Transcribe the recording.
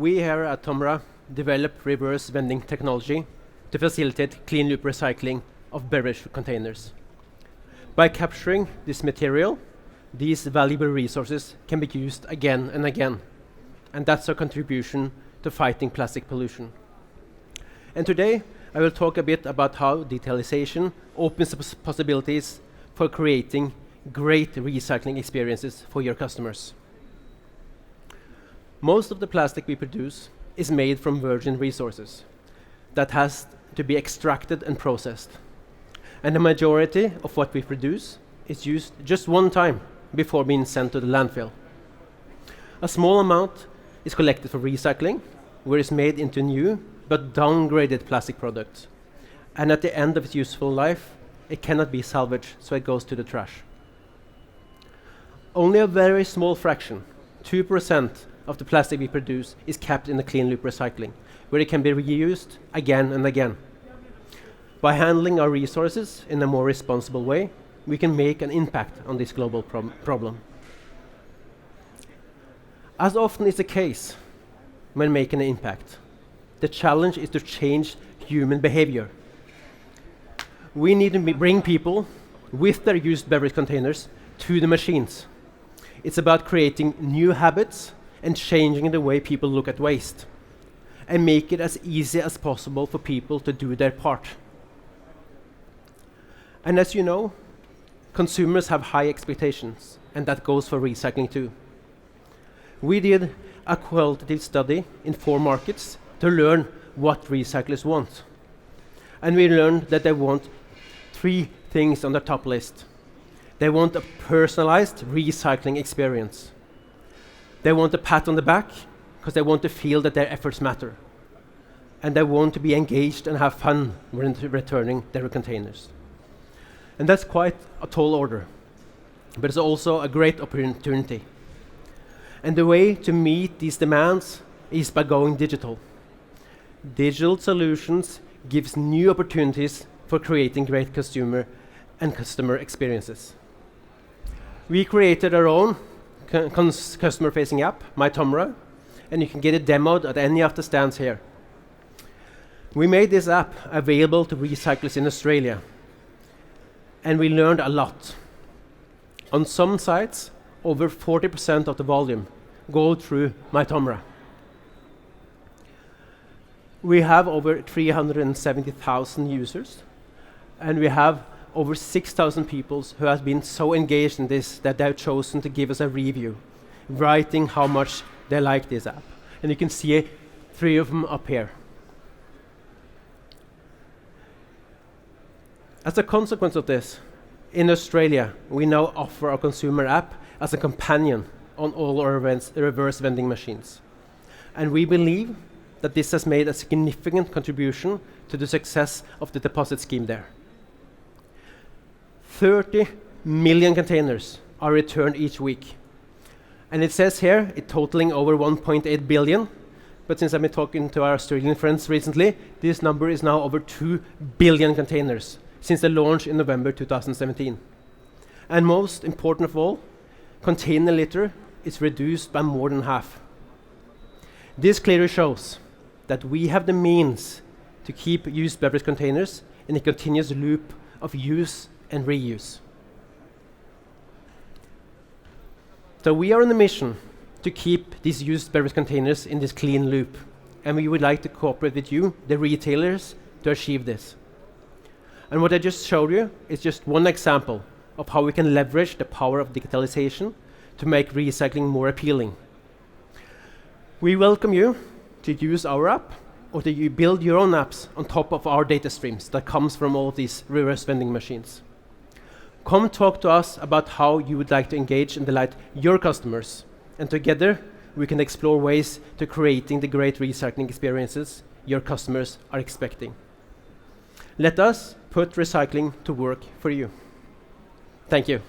We here at TOMRA develop reverse vending technology to facilitate clean loop recycling of beverage containers. By capturing this material, these valuable resources can be used again and again. And that's our contribution to fighting plastic pollution. And today, I will talk a bit about how digitalization opens up possibilities for creating great recycling experiences for your customers. Most of the plastic we produce is made from virgin resources that has to be extracted and processed. And the majority of what we produce is used just one time before being sent to the landfill. A small amount is collected for recycling, where it's made into new but downgraded plastic products. And at the end of its useful life, it cannot be salvaged, so it goes to the trash. Only a very small fraction, 2% of the plastic we produce, is kept in the clean loop recycling, where it can be reused again and again. By handling our resources in a more responsible way, we can make an impact on this global problem. As often is the case when making an impact, the challenge is to change human behavior. We need to bring people with their used beverage containers to the machines. It's about creating new habits and changing the way people look at waste, and make it as easy as possible for people to do their part. And as you know, consumers have high expectations, and that goes for recycling too. We did a qualitative study in 4 markets to learn what recyclers want. And we learned that they want 3 things on the top list. They want a personalized recycling experience. They want a pat on the back because they want to feel that their efforts matter. And they want to be engaged and have fun when returning their containers. And that's quite a tall order, but it's also a great opportunity. And the way to meet these demands is by going digital. Digital solutions gives new opportunities for creating great consumer and customer experiences. We created our own customer-facing app, My TOMRA, and you can get it demoed at any of the stands here. We made this app available to recyclers in Australia, and we learned a lot. On some sites, over 40% of the volume go through My TOMRA. We have over 370,000 users, and we have over 6,000 people who have been so engaged in this that they've chosen to give us a review, writing how much they like this app. And you can see 3 of them up here. As a consequence of this, in Australia, we now offer our consumer app as a companion on all our reverse vending machines. And we believe that this has made a significant contribution to the success of the deposit scheme there. 30 million containers are returned each week. And it says here, it's totaling over 1.8 billion. But since I've been talking to our Australian friends recently, this number is now over 2 billion containers since the launch in November 2017. And most important of all, container litter is reduced by more than half. This clearly shows that we have the means to keep used beverage containers in a continuous loop of use and reuse. So we are on a mission to keep these used beverage containers in this clean loop, and we would like to cooperate with you, the retailers, to achieve this. And what I just showed you is just one example of how we can leverage the power of digitalization to make recycling more appealing. We welcome you to use our app or to you build your own apps on top of our data streams that comes from all of these reverse vending machines. Come talk to us about how you would like to engage and delight your customers, and together we can explore ways to creating the great recycling experiences your customers are expecting. Let us put recycling to work for you. Thank you.